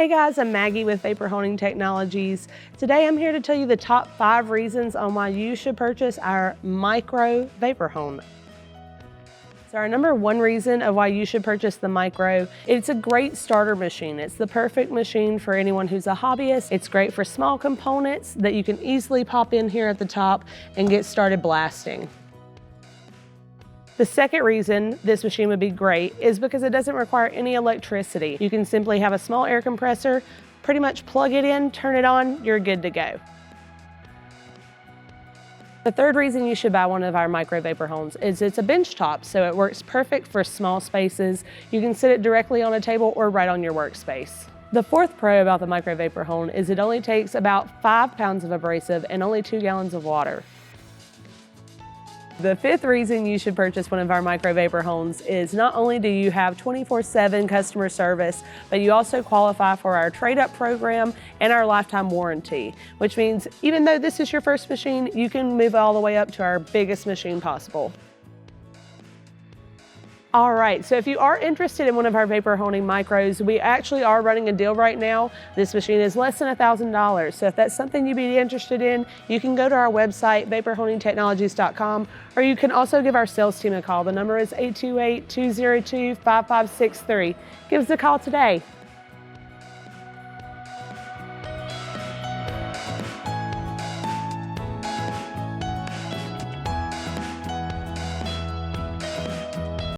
Hey guys, I'm Maggie with Vapor Honing Technologies. Today I'm here to tell you the top 5 reasons on why you should purchase our Micro Vapor Hone. So our number 1 reason of why you should purchase the Micro, it's a great starter machine. It's the perfect machine for anyone who's a hobbyist. It's great for small components that you can easily pop in here at the top and get started blasting. The second reason this machine would be great is because it doesn't require any electricity. You can simply have a small air compressor, pretty much plug it in, turn it on, you're good to go. The third reason you should buy one of our Micro Vapor Hones is it's a bench top, so it works perfect for small spaces. You can sit it directly on a table or right on your workspace. The fourth pro about the Micro Vapor Hone is it only takes about 5 pounds of abrasive and only 2 gallons of water. The fifth reason you should purchase one of our Micro Vapor Hones is not only do you have 24/7 customer service, but you also qualify for our trade-up program and our lifetime warranty, which means even though this is your first machine, you can move all the way up to our biggest machine possible. All right, so if you are interested in one of our vapor honing micros, we actually are running a deal right now. This machine is less than $1,000. So if that's something you'd be interested in, you can go to our website, vaporhoningtechnologies.com, or you can also give our sales team a call. The number is 828-202-5563. Give us a call today.